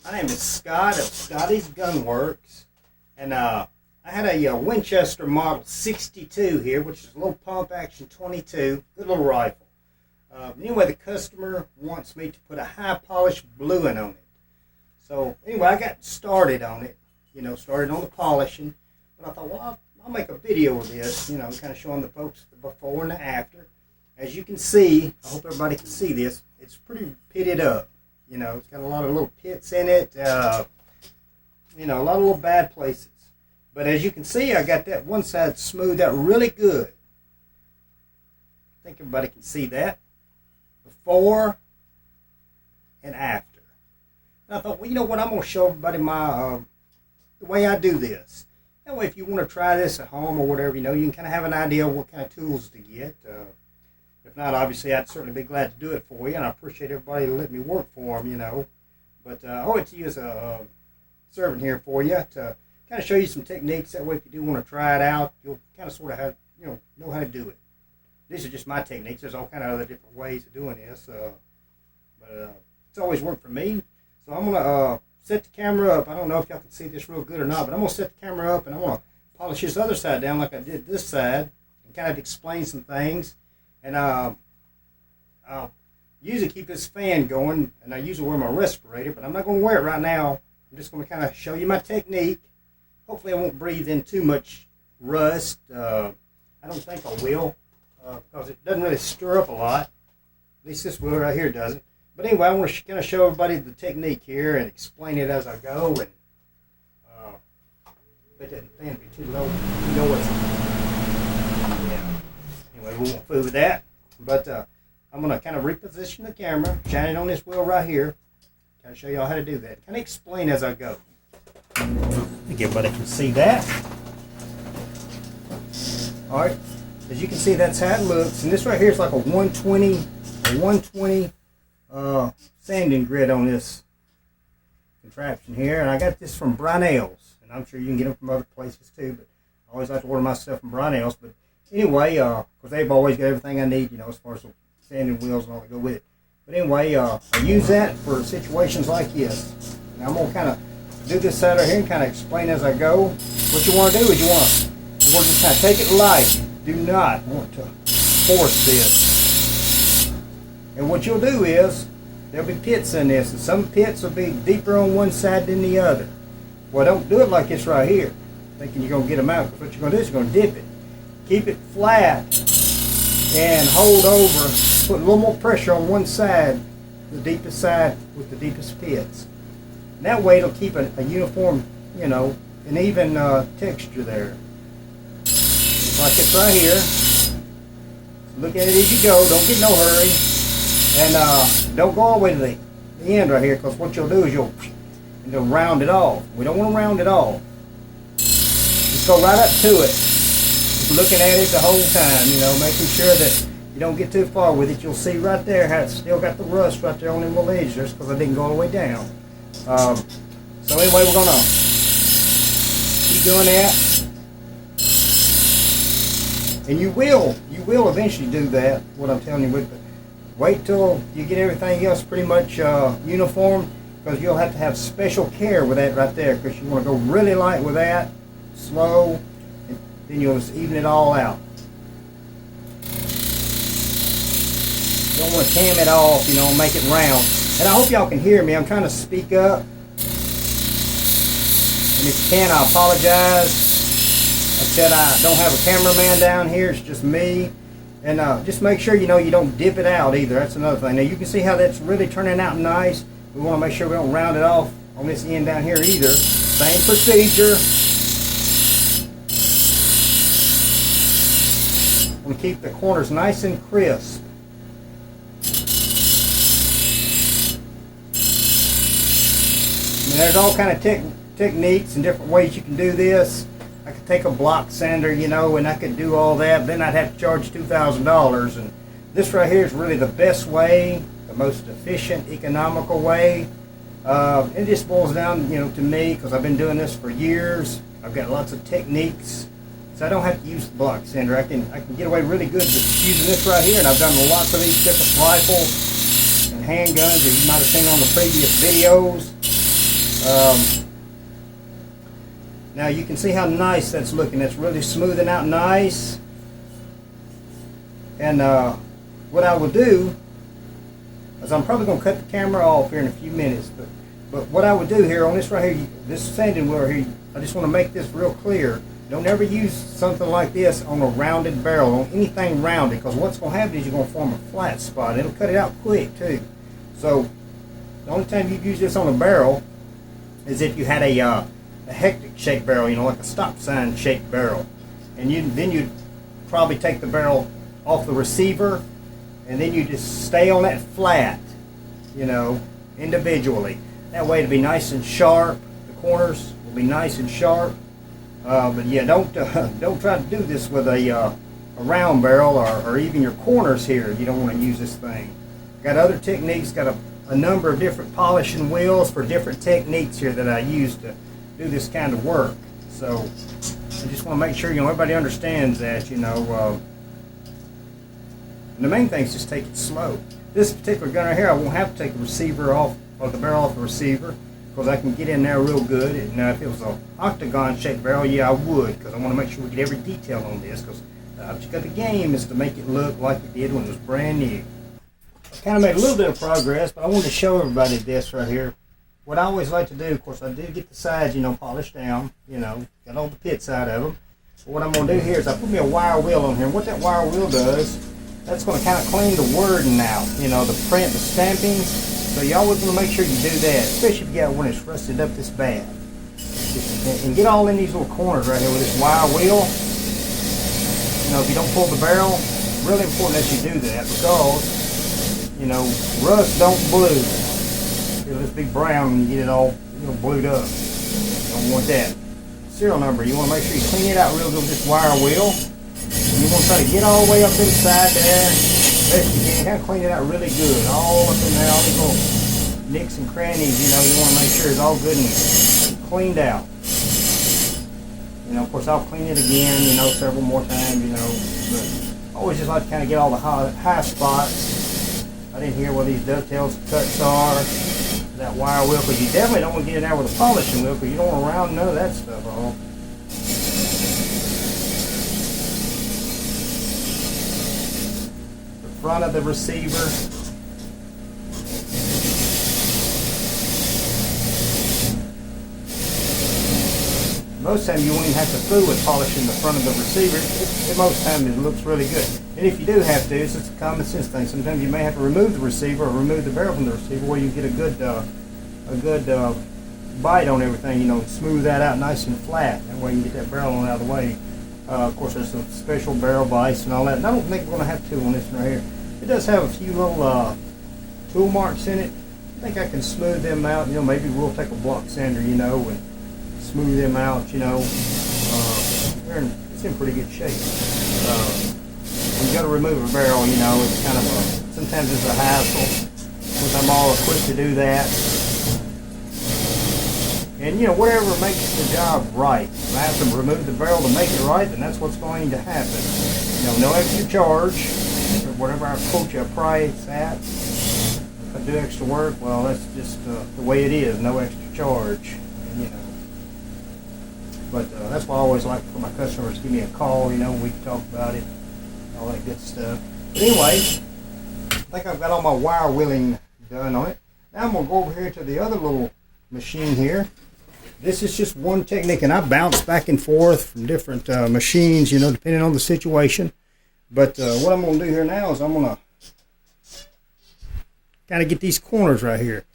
My name is Scott of Scotty's Gunworks, and I had a Winchester Model 62 here, which is a little pump action 22, good little rifle. Anyway, the customer wants me to put a high polished bluing on it. So anyway, I got started on it, started on the polishing, but I thought, well, I'll make a video of this, kind of showing the folks the before and the after. As you can see, I hope everybody can see this, it's pretty pitted up. It's got a lot of little pits in it, a lot of little bad places. But as you can see, I got that one side smoothed out really good. I think everybody can see that. Before and after. And I thought, well, you know what, I'm going to show everybody my the way I do this. That way, if you want to try this at home or whatever, you can kind of have an idea of what kind of tools to get. If not, obviously, I'd certainly be glad to do it for you, and I appreciate everybody letting me work for them, But I always use a servant here for you to kind of show you some techniques. That way, if you do want to try it out, you'll kind of sort of have, know how to do it. These are just my techniques. There's all kind of other different ways of doing this, but it's always worked for me. So I'm going to set the camera up. I don't know if y'all can see this real good or not, but I'm going to set the camera up, and I'm going to polish this other side down like I did this side and kind of explain some things. And I'll usually keep this fan going, and I usually wear my respirator, but I'm not going to wear it right now. I'm just going to kind of show you my technique. Hopefully I won't breathe in too much rust. I don't think I will, because it doesn't really stir up a lot. At least this wheel right here doesn't. But anyway, I want to kind of show everybody the technique here and explain it as I go. And bet that fan be too low. You know what's Anyway, we won't fool with that, but I'm going to kind of reposition the camera, shine it on this wheel right here, kind of show y'all how to do that, kind of explain as I go. I think everybody can see that. Alright, as you can see, that's how it looks, and this right here is like a 120 sanding grit on this contraption here, and I got this from Brownells, and I'm sure you can get them from other places too, but I always like to order my stuff from Brownells. But anyway, because they've always got everything I need, as far as the sanding wheels and all that go with it. But anyway, I use that for situations like this. And I'm going to kind of do this side right here and kind of explain as I go. What you want to do is you want to just kind of take it light. Do not want to force this. And what you'll do is, there'll be pits in this, and some pits will be deeper on one side than the other. Well, don't do it like this right here, thinking you're going to get them out, because what you're going to do is you're going to dip it. Keep it flat and hold over. Put a little more pressure on one side, the deepest side with the deepest pits. And that way it'll keep a uniform, an even texture there. Just like this right here. Look at it as you go. Don't get no hurry. And don't go all the way to the end right here, because what you'll do is you'll round it off. We don't want to round it off. Just go right up to it. Looking at it the whole time, making sure that you don't get too far with it. You'll see right there how it's still got the rust right there on them little edges, just because I didn't go all the way down. So anyway, we're going to keep doing that. And you will eventually do that, what I'm telling you. But wait till you get everything else pretty much uniform, because you'll have to have special care with that right there, because you want to go really light with that, slow, then you'll just even it all out. You don't want to tam it off, make it round. And I hope y'all can hear me. I'm trying to speak up. And if you can, I apologize. I said I don't have a cameraman down here. It's just me. And just make sure, you don't dip it out either. That's another thing. Now, you can see how that's really turning out nice. We want to make sure we don't round it off on this end down here either. Same procedure. Want to keep the corners nice and crisp. There's all kind of techniques and different ways you can do this. I could take a block sander, and I could do all that. Then I'd have to charge $2,000. And this right here is really the best way, the most efficient, economical way. It just boils down, to me, because I've been doing this for years. I've got lots of techniques. So I don't have to use the block sander. I can get away really good with using this right here, and I've done lots of these different rifles and handguns that you might have seen on the previous videos. Now you can see how nice that's looking. That's really smoothing out nice. And what I will do is I'm probably going to cut the camera off here in a few minutes. But what I would do here on this right here, this sanding wheel here, I just want to make this real clear. Don't ever use something like this on a rounded barrel, on anything rounded, because what's going to happen is you're going to form a flat spot. It'll cut it out quick too. So the only time you use this on a barrel is if you had a hectic shaped barrel, you know, like a stop sign shaped barrel. And then you'd probably take the barrel off the receiver, and then you just stay on that flat, you know, individually. That way it'll be nice and sharp. The corners will be nice and sharp. But yeah, don't try to do this with a round barrel or even your corners here. You don't want to use this thing. Got other techniques. Got a number of different polishing wheels for different techniques here that I use to do this kind of work. So I just want to make sure, you know, everybody understands that, you know. And the main thing is just take it slow. This particular gun right here, I won't have to take the receiver off, or the barrel off the receiver, because I can get in there real good. And if it was an octagon shaped barrel, yeah, I would, because I want to make sure we get every detail on this, because the object of the game is to make it look like it did when it was brand new. I kind of made a little bit of progress, but I wanted to show everybody this right here. What I always like to do, of course, I did get the sides, you know, polished down, you know, got all the pits out of them. But what I'm going to do here is I put me a wire wheel on here. And what that wire wheel does, that's going to kind of clean the wording out, you know, the print, the stamping. So you always want to make sure you do that, especially if you got one that's rusted up this bad. And get all in these little corners right here with this wire wheel. You know, if you don't pull the barrel, it's really important that you do that, because, you know, rust don't blue. It'll just be brown when you get it all, you know, blued up. You don't want that. Serial number, you want to make sure you clean it out real good with this wire wheel. And you want to try to get all the way up inside there. Best you can. Kind of clean it out really good. All up in there, all these little nicks and crannies, you know, you want to make sure it's all good and cleaned out. You know, of course, I'll clean it again, you know, several more times, you know. But I always just like to kind of get all the high spots. I didn't hear where these dovetails cuts are. That wire wheel, because you definitely don't want to get in there with a polishing wheel, because you don't want to round none of that stuff off. The front of the receiver. Most times you won't even have to fool with polishing the front of the receiver. Most times it looks really good. And if you do have to, it's just a common sense thing. Sometimes you may have to remove the receiver or remove the barrel from the receiver where you get a good bite on everything, you know, smooth that out nice and flat. That way you can get that barrel on out of the way. Of course, there's some special barrel bites and all that. And I don't think we're going to have to on this one right here. It does have a few little tool marks in it. I think I can smooth them out. You know, maybe we'll take a block sander, you know, and smooth them out, you know. It's in pretty good shape. When you got to remove a barrel, you know, it's kind of sometimes it's a hassle. Since I'm all equipped to do that. And, you know, whatever makes the job right. If I have to remove the barrel to make it right, then that's what's going to happen. You know, no extra charge. Whatever I quote you a price at. If I do extra work, well, that's just the way it is. No extra charge. And, you know. But that's why I always like for my customers to give me a call, you know, we can talk about it, all that good stuff. But anyway, I think I've got all my wire wheeling done on it. Now I'm going to go over here to the other little machine here. This is just one technique, and I bounce back and forth from different machines, you know, depending on the situation. But what I'm going to do here now is I'm going to kind of get these corners right here.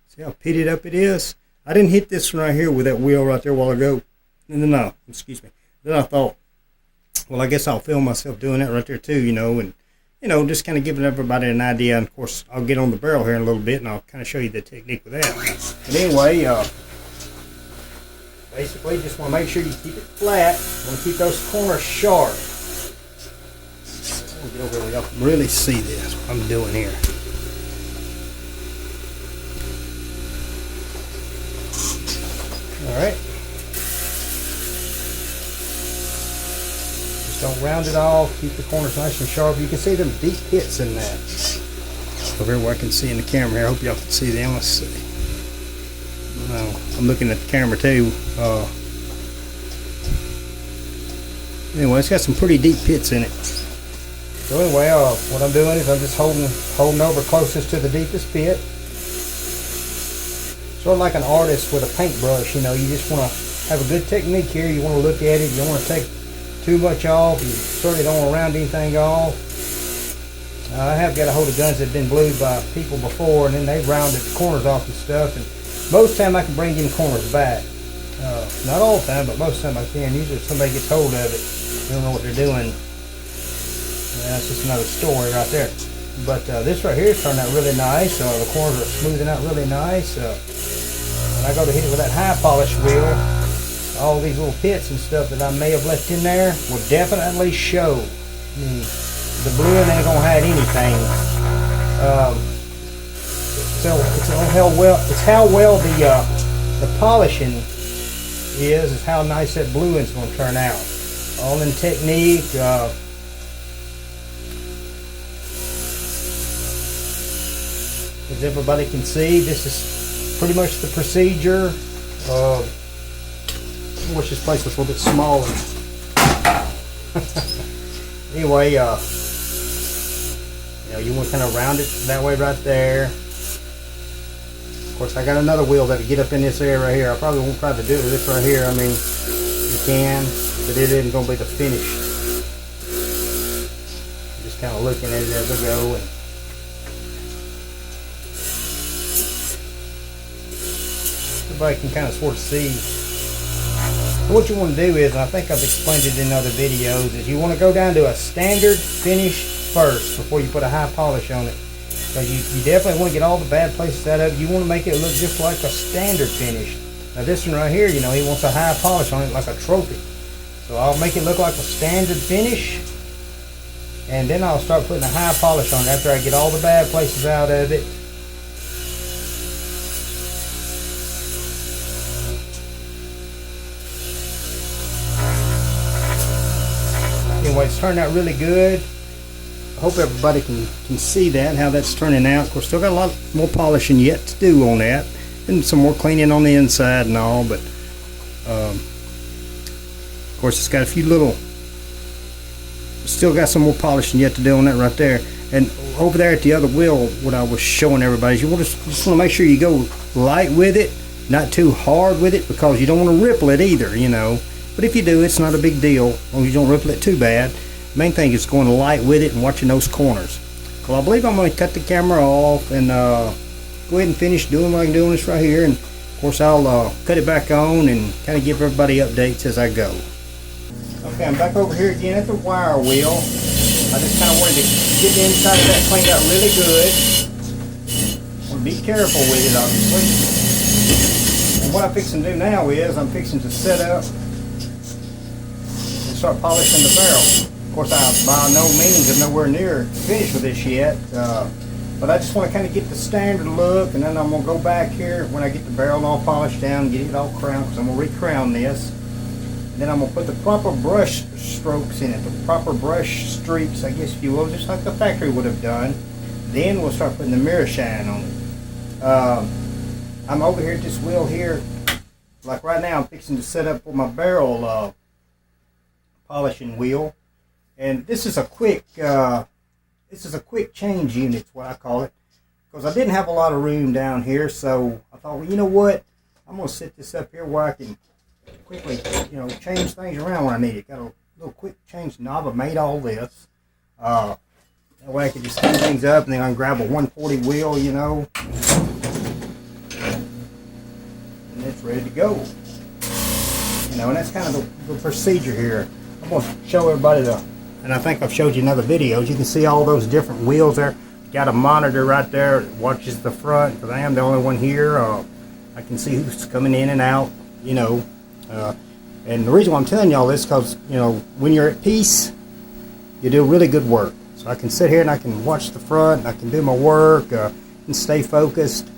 See how pitted up it is? I didn't hit this one right here with that wheel right there a while ago. Then I thought, well, I guess I'll film myself doing that right there too, you know, and, you know, just kind of giving everybody an idea. And of course, I'll get on the barrel here in a little bit and I'll kind of show you the technique with that. But anyway, basically just want to make sure you keep it flat. You want to keep those corners sharp. I want to get over where y'all can really see this, what I'm doing here. Alright. Just don't round it off. Keep the corners nice and sharp. You can see them deep pits in that. So everyone can see in the camera here. I hope y'all can see them. Let's see. I'm looking at the camera too. Anyway, it's got some pretty deep pits in it. So anyway, what I'm doing is I'm just holding over closest to the deepest pit. Sort of like an artist with a paintbrush, you know. You just want to have a good technique here. You want to look at it. You don't want to take too much off. You certainly don't want to round anything off. I have got a hold of guns that have been blued by people before, and then they've rounded the corners off and stuff. And most of the time I can bring them corners back. Not all the time, but most of the time I can. Usually if somebody gets hold of it, they don't know what they're doing. That's just another story right there. But this right here is turning out really nice. The corners are smoothing out really nice. When I go to hit it with that high polish wheel, all these little pits and stuff that I may have left in there will definitely show. I mean, the bluing ain't gonna hide anything. So it's how well the polishing is how nice that bluing's gonna turn out. All in technique. As everybody can see, this is pretty much the procedure. I wish this place was a little bit smaller. Anyway, you know, you want to kind of round it that way right there. Of course, I got another wheel that'll get up in this area right here. I probably won't try to do it with this right here. I mean, you can, but it isn't going to be the finish. Just kind of looking at it as I go. And everybody can kind of sort of see. So what you want to do is, and I think I've explained it in other videos, is you want to go down to a standard finish first before you put a high polish on it. So you definitely want to get all the bad places out of it. You want to make it look just like a standard finish. Now this one right here, you know, he wants a high polish on it like a trophy. So I'll make it look like a standard finish, and then I'll start putting a high polish on it after I get all the bad places out of it. Anyway, it's turned out really good. I hope everybody can see that, how that's turning out. Of course, still got a lot more polishing yet to do on that, and some more cleaning on the inside and all, but of course it's got a few little, still got some more polishing yet to do on that right there. And over there at the other wheel, what I was showing everybody is you just want to make sure you go light with it, not too hard with it, because you don't want to ripple it either, you know. But if you do, it's not a big deal, as long as you don't ripple it too bad. The main thing is going light with it and watching those corners. Well, I believe I'm going to cut the camera off and go ahead and finish doing what I'm doing this right here. And of course, I'll cut it back on and kind of give everybody updates as I go. Okay, I'm back over here again at the wire wheel. I just kind of wanted to get the inside of that cleaned out really good. Want to be careful with it, obviously. And what I'm fixing to do now is I'm fixing to set up and start polishing the barrel. Of course, I by no means am nowhere near finished with this yet, but I just want to kind of get the standard look, and then I'm going to go back here when I get the barrel all polished down, get it all crowned, because I'm going to re-crown this. And then I'm going to put the proper brush strokes in it, the proper brush streaks, I guess if you will, just like the factory would have done. Then we'll start putting the mirror shine on it. I'm over here at this wheel here, like right now I'm fixing to set up for my barrel polishing wheel. And this is a quick change unit, is what I call it, because I didn't have a lot of room down here. So I thought, well, you know what? I'm going to set this up here where I can quickly, you know, change things around when I need it. Got a little quick change knob. I made all this. That way I can just speed things up, and then I can grab a 140 wheel, you know, and it's ready to go. You know, and that's kind of the procedure here. I'm going to show everybody and I think I've showed you in other videos, you can see all those different wheels there. Got a monitor right there that watches the front, because I am the only one here. I can see who's coming in and out, you know. And the reason why I'm telling y'all this, because, you know, when you're at peace, you do really good work. So I can sit here and I can watch the front, and I can do my work and stay focused.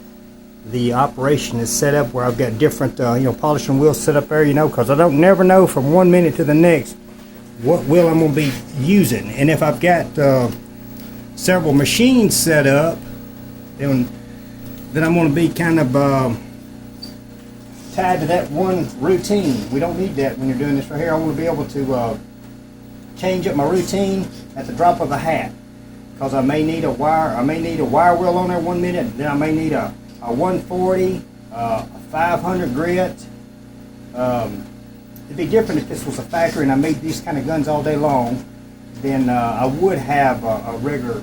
The operation is set up where I've got different, you know, polishing wheels set up there, you know, because I don't never know from one minute to the next what wheel I'm going to be using. And if I've got several machines set up, then I'm going to be kind of tied to that one routine. We don't need that when you're doing this right here. I want to be able to change up my routine at the drop of a hat, because I may need a wire. I may need a wire wheel on there 1 minute. Then I may need a 140, a 500 grit. It'd be different if this was a factory and I made these kind of guns all day long. Then I would have a regular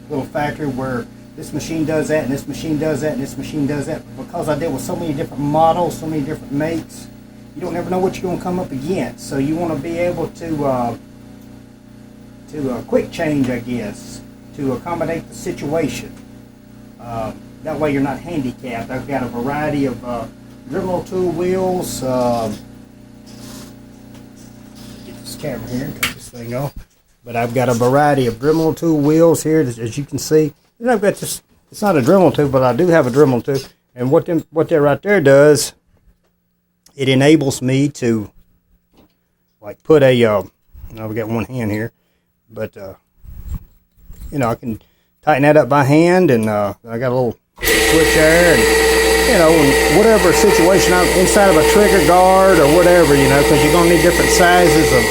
little factory where this machine does that and this machine does that and this machine does that. But because I deal with so many different models, so many different makes, you don't never know what you're going to come up against. So you want to be able to quick change, I guess, to accommodate the situation. That way you're not handicapped. I've got a variety of Dremel tool wheels. Get this camera here and cut this thing off. But I've got a variety of Dremel tool wheels here, as you can see. And I've got this. It's not a Dremel tool, but I do have a Dremel tool. And what that right there does, it enables me to like put a. Now we got one hand here, but you know, I can tighten that up by hand, and I got a little switch there, and you know, whatever situation I'm inside of a trigger guard or whatever, you know, because you're gonna need different sizes of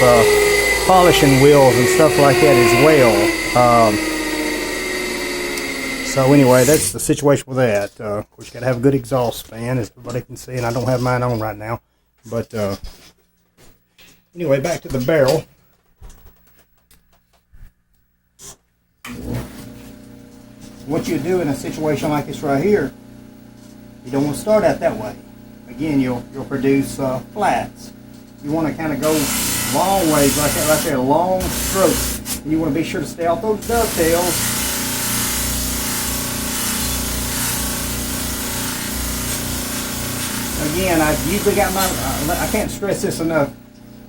polishing wheels and stuff like that as well. So anyway, that's the situation with that. Of course, you gotta have a good exhaust fan, as everybody can see, and I don't have mine on right now. But anyway, back to the barrel. What you do in a situation like this right here, you don't want to start out that way. Again, you'll produce flats. You want to kind of go long ways like that right there, long strokes. And you want to be sure to stay off those dovetails. Again, I've usually got my, I can't stress this enough,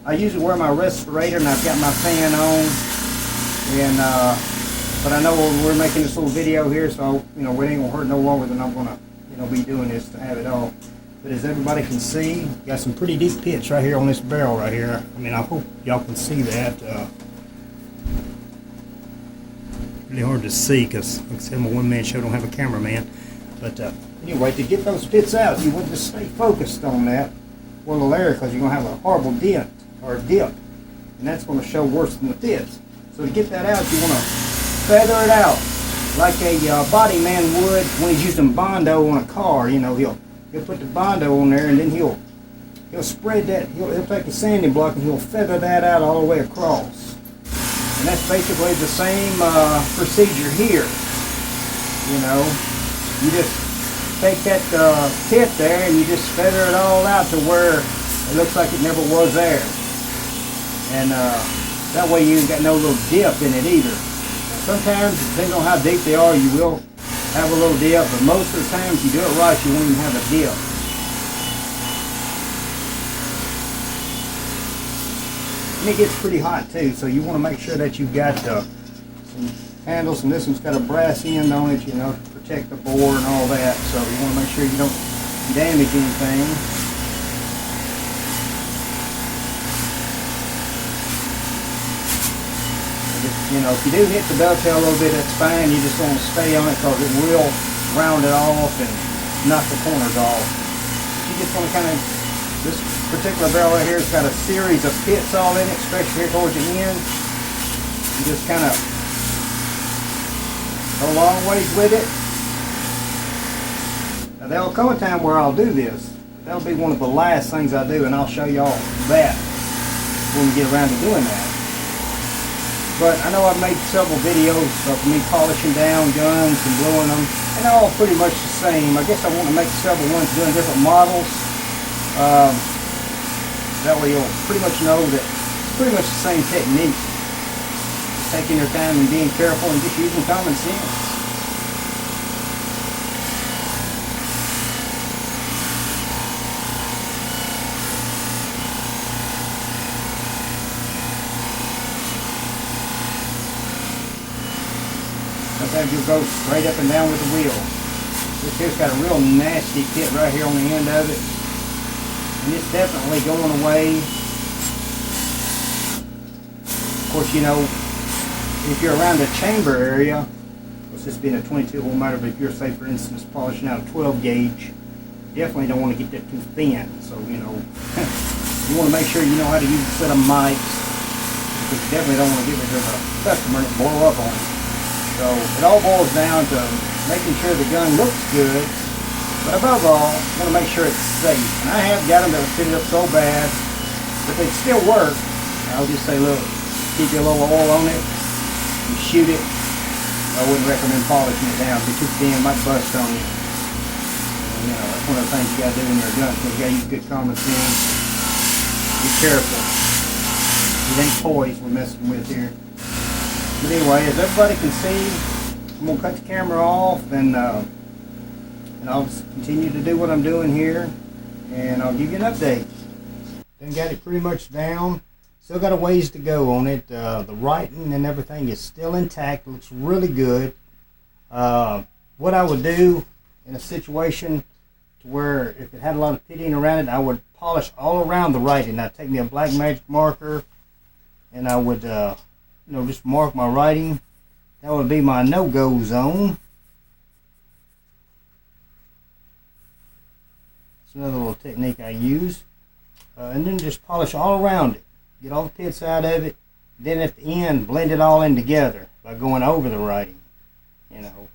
I usually wear my respirator and I've got my fan on. And but I know we're making this little video here, so you know we ain't gonna hurt no longer than I'm gonna, you know, be doing this to have it off. But as everybody can see, got some pretty deep pits right here on this barrel right here. I mean, I hope y'all can see that. Really hard to see because, like I said, I'm a one-man show, don't have a cameraman. But anyway, to get those pits out, you want to stay focused on that little area, because you're gonna have a horrible dent or a dip, and that's gonna show worse than the pits. So to get that out, you want to feather it out like a body man would when he's using Bondo on a car. You know, he'll put the Bondo on there, and then he'll spread that. He'll take the sanding block and he'll feather that out all the way across. And that's basically the same procedure here. You know, you just take that tip there and you just feather it all out to where it looks like it never was there. And that way you ain't got no little dip in it either. Now, sometimes, depending on how deep they are, you will have a little dip, but most of the times you do it right, you won't even have a dip. And it gets pretty hot too, so you want to make sure that you've got some handles, and this one's got a brass end on it, you know, to protect the bore and all that, so you want to make sure you don't damage anything. You know, if you do hit the dovetail a little bit, that's fine. You just want to stay on it because it will round it off and knock the corners off. You just want to kind of, this particular barrel right here has got a series of pits all in it, especially here towards the end. You just kind of go a long ways with it. Now there'll come a time where I'll do this. That'll be one of the last things I do, and I'll show y'all that when we get around to doing that. But I know I've made several videos of me polishing down guns and blowing them, and they're all pretty much the same. I guess I want to make several ones doing different models. That way you'll pretty much know that it's pretty much the same technique. Just taking your time and being careful and just using common sense. Sometimes you'll go straight up and down with the wheel. This here's got a real nasty pit right here on the end of it. And it's definitely going away. Of course, you know, if you're around the chamber area, this being a 22, it won't matter if you're, say, for instance, polishing out a 12 gauge. Definitely don't want to get that too thin. So, you know, you want to make sure you know how to use a set of mics, because you definitely don't want to give it to the customer and it blow up on you. So it all boils down to making sure the gun looks good, but above all, you want to make sure it's safe. And I have got them that are fitted up so bad, but they still work. I'll just say, look, keep a little oil on it, you shoot it. I wouldn't recommend polishing it down. If it's too thin, it might bust on you. You know, that's one of the things you got to do in your gun. So you got to use good common sense. Be careful. It ain't toys we're messing with here. But anyway, as everybody can see, I'm gonna cut the camera off, and I'll just continue to do what I'm doing here, and I'll give you an update. Then got it pretty much down. Still got a ways to go on it. The writing and everything is still intact. Looks really good. What I would do in a situation to where if it had a lot of pitting around it, I would polish all around the writing. I'd take me a black magic marker, and I would you know, just mark my writing. That would be my no-go zone. It's another little technique I use. And then just polish all around it. Get all the pits out of it. Then at the end, blend it all in together by going over the writing. You know,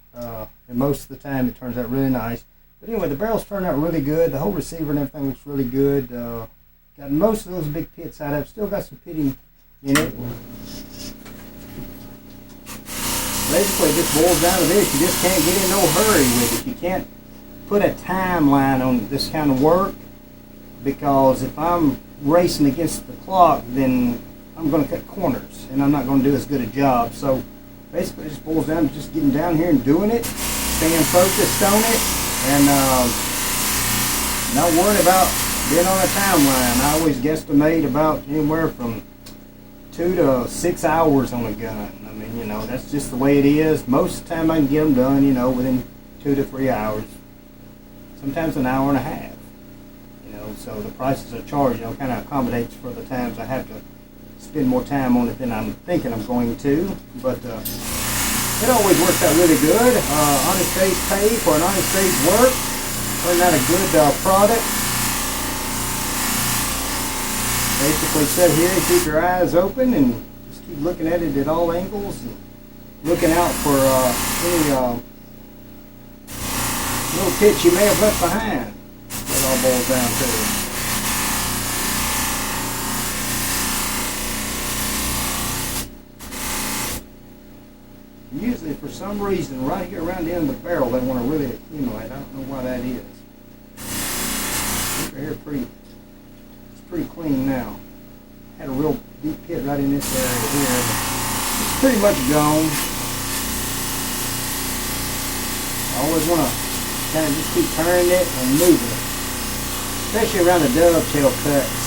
and most of the time it turns out really nice. But anyway, the barrels turned out really good. The whole receiver and everything looks really good. Got most of those big pits out of it. Still got some pitting in it. Basically, it just boils down to this. You just can't get in no hurry with it. You can't put a timeline on this kind of work, because if I'm racing against the clock, then I'm going to cut corners, and I'm not going to do as good a job. So basically, it just boils down to just getting down here and doing it, staying focused on it, and not worrying about being on a timeline. I always guesstimate about anywhere from 2 to 6 hours on a gun. I mean, you know, that's just the way it is. Most of the time I can get them done, you know, within 2 to 3 hours. Sometimes an hour and a half. You know, so the prices I charge, you know, kind of accommodates for the times I have to spend more time on it than I'm thinking I'm going to. But it always works out really good. Honest day's pay for an honest day's work. Turned out a good product. Basically sit here and keep your eyes open and just keep looking at it at all angles and looking out for any little pitch you may have left behind. That all boils down to. Usually for some reason right here around the end of the barrel they want to really accumulate. I don't know why that is. Right here pretty clean now. Had a real deep pit right in this area here. It's pretty much gone. I always want to kind of just keep turning it and moving it, especially around the dovetail cuts.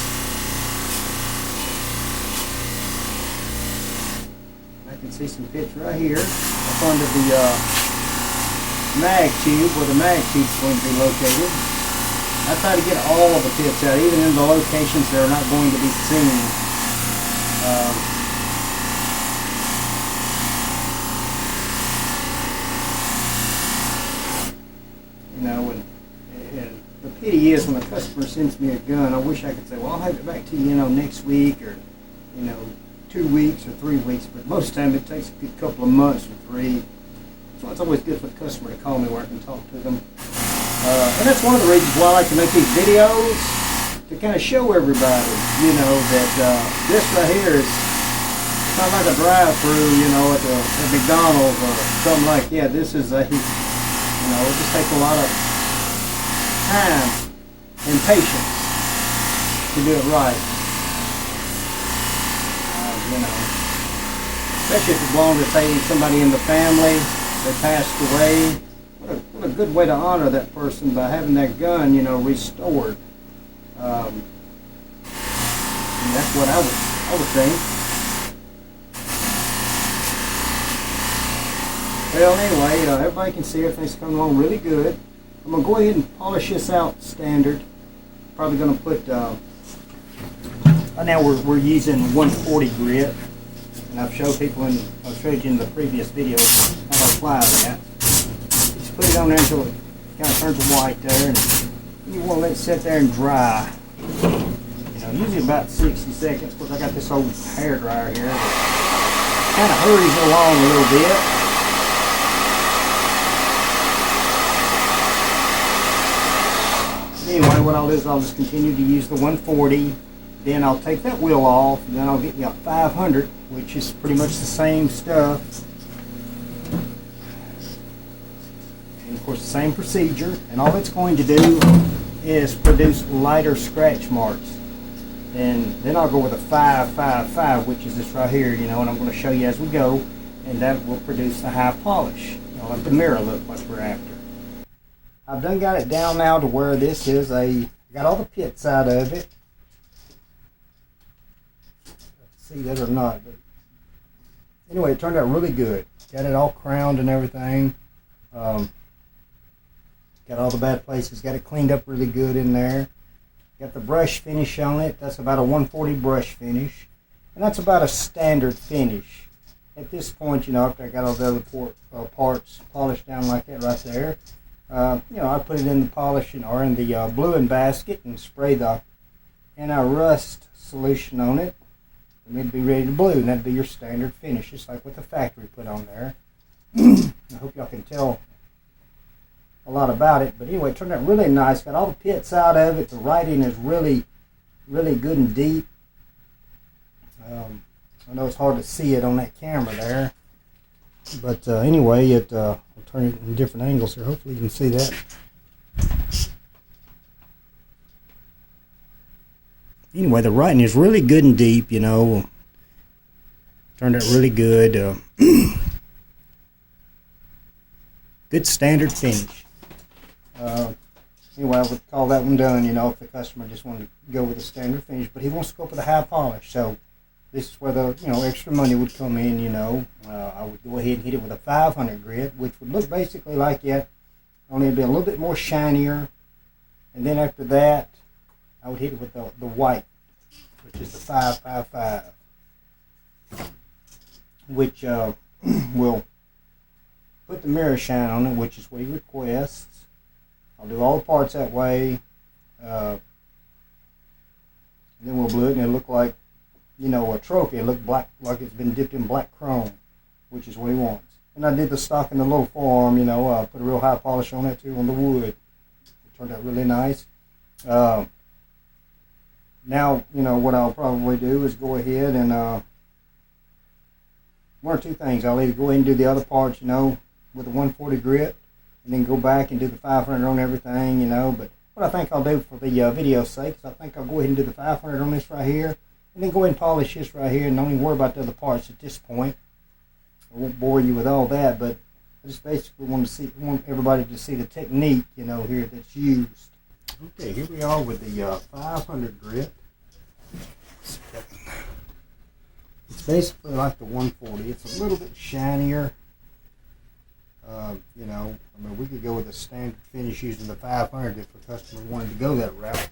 I can see some pits right here up under the mag tube, where the mag tube is going to be located. I try to get all of the pits out, even in the locations that are not going to be seen. You know, and the pity is when a customer sends me a gun, I wish I could say, well, I'll have it back to you, you know, next week, or, you know, 2 weeks or 3 weeks. But most of the time it takes a good couple of months or 3. So it's always good for the customer to call me where I can talk to them. And that's one of the reasons why I like to make these videos, to kind of show everybody, you know, that this right here is not like a drive-through, you know, at McDonald's or something like that. This is a, you know, it just takes a lot of time and patience to do it right. You know, especially if it belongs to, say, somebody in the family that passed away. What a good way to honor that person by having that gun, you know, restored. And that's what I would think. Well, anyway, everybody can see everything's coming along really good. I'm going to go ahead and polish this out standard. Probably going to put, now we're using 140 grit. And I've showed you in the previous videos to apply that. Just put it on there until it kind of turns white there, and you want to let it sit there and dry. Usually about 60 seconds, because I got this old hair dryer here that kind of hurries it along a little bit. Anyway, what I'll do is I'll just continue to use the 140. Then I'll take that wheel off, and then I'll get me a 500, which is pretty much the same stuff. And of course, the same procedure. And all it's going to do is produce lighter scratch marks. And then I'll go with a 555, which is this right here, and I'm going to show you as we go. And that will produce the high polish. Let the mirror look like we're after. I've done got it down now to where this is got all the pits out of it. See that or not, but anyway, it turned out really good. Got it all crowned and everything. Got all the bad places. Got it cleaned up really good in there. Got the brush finish on it. That's about a 140 brush finish, and that's about a standard finish. At this point, after I got all the other parts polished down like that right there, I put it in the polishing or in the bluing basket and spray the anti-rust solution on it. And it'd be ready to blue, and that'd be your standard finish, just like what the factory put on there. I hope y'all can tell a lot about it, but anyway, it turned out really nice. Got all the pits out of it. The writing is really, really good and deep. I know it's hard to see it on that camera there, but anyway, I'll turn it in different angles here. Hopefully you can see that. Anyway, the writing is really good and deep, Turned out really good. Good standard finish. Anyway, I would call that one done, if the customer just wanted to go with a standard finish, but he wants to go with a high polish. So this is where the, extra money would come in, I would go ahead and hit it with a 500 grit, which would look basically like that, only it'd be a little bit more shinier. And then after that, I would hit it with the white, which is the 555, which will put the mirror shine on it, which is what he requests. I'll do all the parts that way, and then we'll blue it, and it'll look like, a trophy. It'll look black, like it's been dipped in black chrome, which is what he wants. And I did the stock in the little forearm, put a real high polish on that too, on the wood. It turned out really nice. Now, what I'll probably do is go ahead and, one or two things. I'll either go ahead and do the other parts, with the 140 grit, and then go back and do the 500 on everything, but what I think I'll do for the video's sake is I think I'll go ahead and do the 500 on this right here, and then go ahead and polish this right here, and don't even worry about the other parts at this point. I won't bore you with all that, but I just basically want everybody to see the technique, here that's used. Okay, here we are with the 500 grit. It's basically like the 140. It's a little bit shinier. We could go with a standard finish using the 500 if the customer wanted to go that route.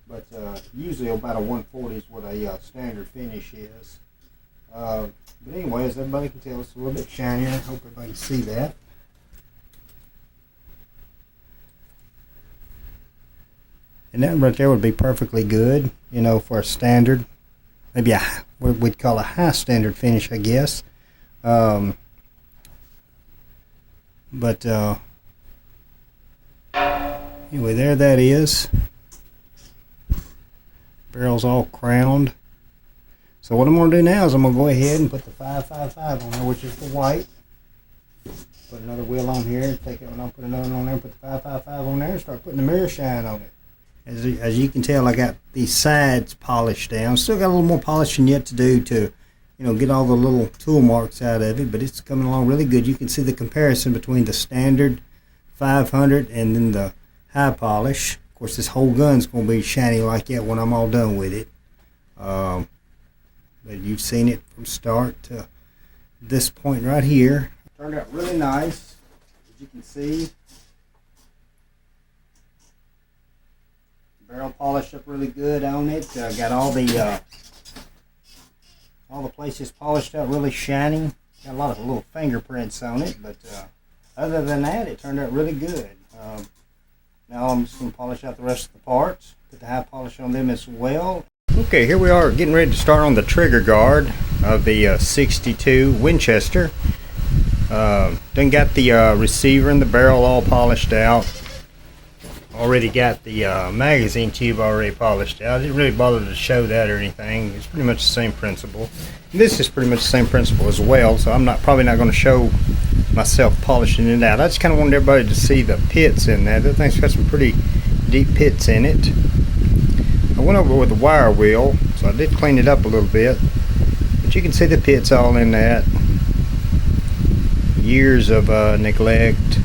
But usually about a 140 is what a standard finish is. But anyway, as everybody can tell, it's a little bit shinier. I hope everybody can see that. And that right there would be perfectly good, for a standard, maybe what we'd call a high standard finish, I guess. But anyway, there that is. Barrel's all crowned. So what I'm going to do now is I'm going to go ahead and put the 555 on there, which is the white. Put another wheel on here, take it, and I'll put another one on there, put the 555 on there, and start putting the mirror shine on it. As you can tell, I got these sides polished down. Still got a little more polishing yet to do to, get all the little tool marks out of it, but it's coming along really good. You can see the comparison between the standard 500 and then the high polish. Of course, this whole gun's going to be shiny like that when I'm all done with it. But you've seen it from start to this point right here. Turned out really nice, as you can see. Barrel polished up really good on it. Got all the places polished out really shiny. Got a lot of little fingerprints on it, but other than that, it turned out really good. Now I'm just going to polish out the rest of the parts, put the high polish on them as well. Okay, here we are getting ready to start on the trigger guard of the 62 Winchester. Done got the receiver and the barrel all polished out. Already got the magazine tube already polished out. I didn't really bother to show that or anything. It's pretty much the same principle. And this is pretty much the same principle as well, so I'm probably not going to show myself polishing it out. I just kind of wanted everybody to see the pits in that. That thing's got some pretty deep pits in it. I went over with the wire wheel, so I did clean it up a little bit. But you can see the pits all in that. Years of neglect.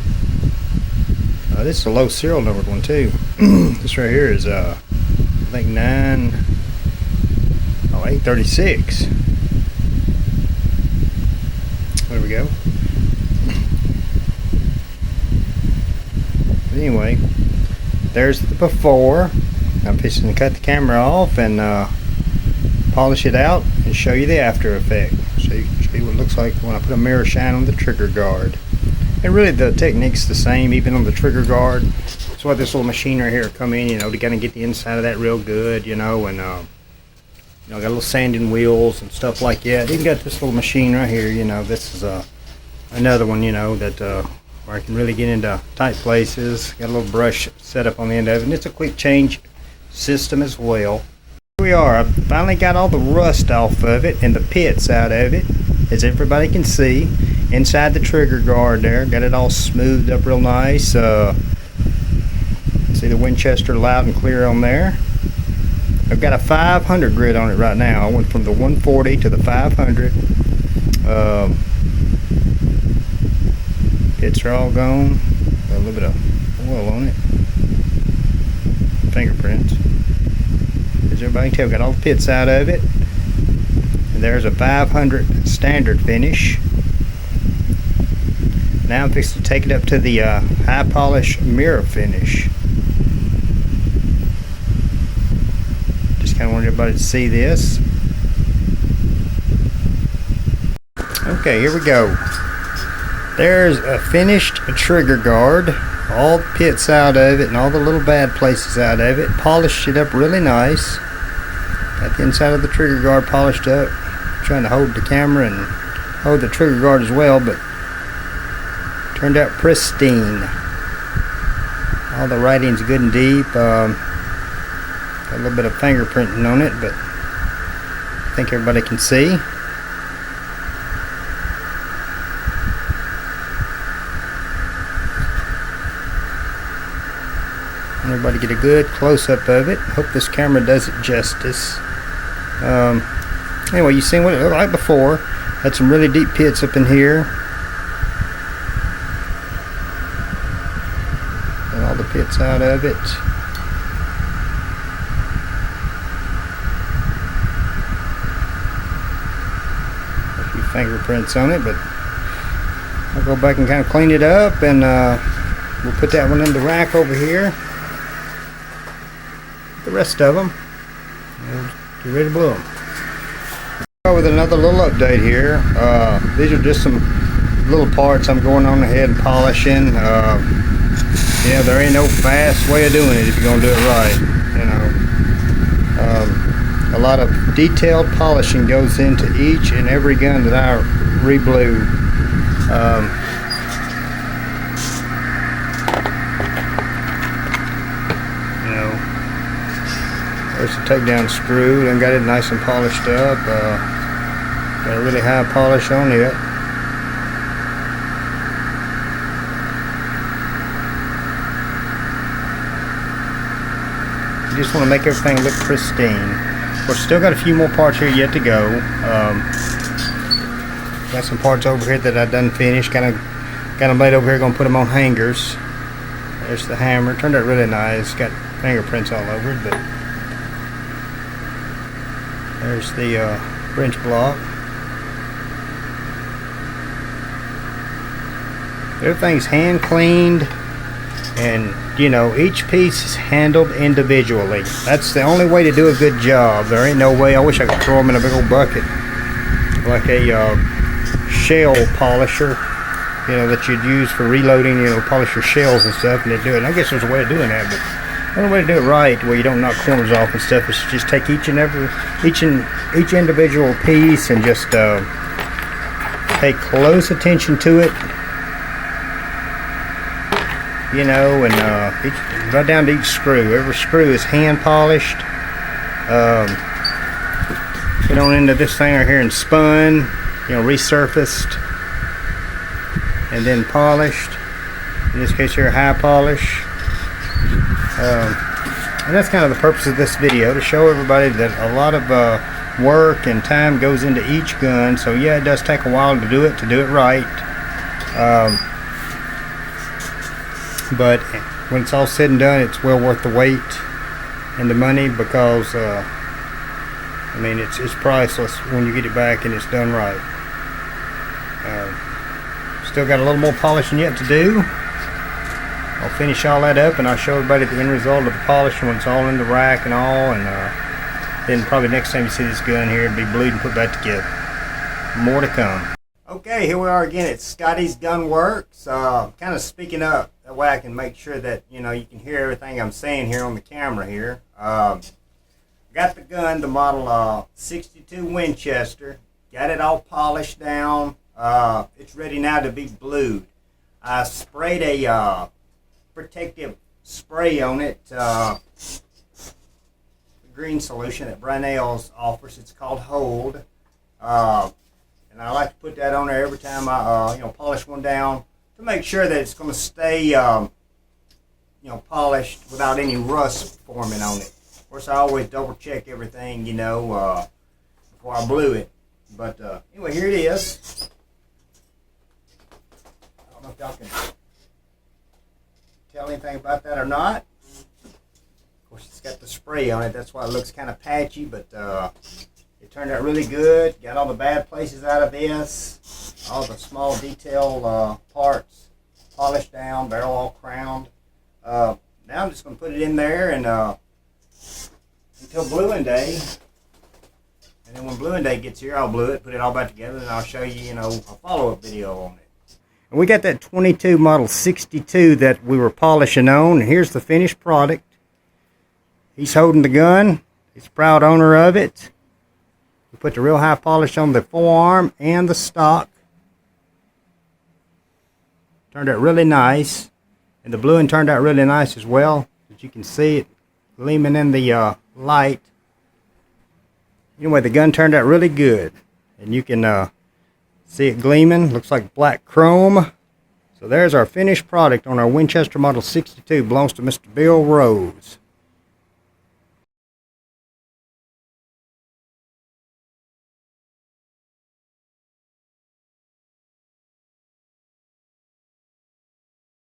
This is a low serial numbered one too. This right here is I think 836. There we go. But anyway, there's the before. I'm fixing to cut the camera off and polish it out and show you the after effect. So you can see what it looks like when I put a mirror shine on the trigger guard. And really the technique's the same even on the trigger guard. That's why this little machine right here come in, to kind of get the inside of that real good, and got little sanding wheels and stuff like that. Even got this little machine right here, this is another one, that where I can really get into tight places. Got a little brush set up on the end of it, and it's a quick change system as well. Here we are. I finally got all the rust off of it and the pits out of it, as everybody can see. Inside the trigger guard there, got it all smoothed up real nice. See the Winchester loud and clear on there. I've got a 500 grit on it right now. I went from the 140 to the 500. Pits are all gone. Got a little bit of oil on it. Fingerprints. As everybody can tell, got all the pits out of it. And there's a 500 standard finish. Now I'm fixing to take it up to the high polish mirror finish. Just kind of wanted everybody to see this. Okay, here we go. There's a finished trigger guard. All the pits out of it and all the little bad places out of it. Polished it up really nice. Got the inside of the trigger guard polished up. Trying to hold the camera and hold the trigger guard as well, but turned out pristine. All the writing's good and deep. Got a little bit of fingerprinting on it, but I think everybody can see. Everybody get a good close-up of it. Hope this camera does it justice. Anyway, you seen what it looked like before. Had some really deep pits up in here. And all the pits out of it. A few fingerprints on it, but I'll go back and kind of clean it up, and we'll put that one in the rack over here. The rest of them, we'll get ready to blow them. With another little update here. These are just some little parts I'm going on ahead and polishing. Yeah, there ain't no fast way of doing it if you're gonna do it right. A lot of detailed polishing goes into each and every gun that I re-blue. There's the takedown screw, then got it nice and polished up. Got a really high polish on it. You just want to make everything look pristine. We've still got a few more parts here yet to go. Got some parts over here that I done finished. Got them laid over here. Gonna put them on hangers. There's the hammer. Turned out really nice. Got fingerprints all over it, but. There's the wrench block. Everything's hand cleaned, and each piece is handled individually. That's the only way to do a good job. There ain't no way. I wish I could throw them in a big old bucket like a shell polisher, you know, that you'd use for reloading, you know, polish your shells and stuff, and they do it. And I guess there's a way of doing that, but the only way to do it right, where you don't knock corners off and stuff, is to just take each individual piece and just pay close attention to it, you know, and right down to each screw. Every screw is hand polished. Get on into this thing right here and spun, you know, resurfaced, and then polished. In this case here, high polish. And that's kind of the purpose of this video, to show everybody that a lot of work and time goes into each gun. So yeah, it does take a while to do it right. But when it's all said and done, it's well worth the wait and the money, because I mean, it's priceless when you get it back and it's done right. Still got a little more polishing yet to do. I'll finish all that up and I'll show everybody the end result of the polishing when it's all in the rack and all, and then probably next time you see this gun here, it'll be blued and put back together. More to come. Okay, here we are again at Scotty's Gun Works. Kind of speaking up, that way I can make sure that, you know, you can hear everything I'm saying here on the camera here. Got the gun, the model 62 Winchester. Got it all polished down. It's ready now to be blued. I sprayed a protective spray on it, the green solution that Brunel's offers. It's called Hold, and I like to put that on there every time I you know, polish one down, to make sure that it's going to stay you know, polished without any rust forming on it. Of course, I always double check everything, you know, before I blue it. But anyway, here it is. I don't know if y'all can tell anything about that or not. Of course, it's got the spray on it. That's why it looks kind of patchy, but it turned out really good. Got all the bad places out of this. All the small detail parts polished down, barrel all crowned. Now I'm just going to put it in there and until bluing day. And then when bluing day gets here, I'll blue it, put it all back together, and I'll show you, you know, a follow-up video on it. And we got that 22 model 62 that we were polishing on. And here's the finished product. He's holding the gun. He's a proud owner of it. We put the real high polish on the forearm and the stock. Turned out really nice. And the bluing turned out really nice as well. As you can see it gleaming in the light. Anyway, the gun turned out really good. And you can see it gleaming. Looks like black chrome. So there's our finished product on our Winchester Model 62. Belongs to Mr. Bill Rose.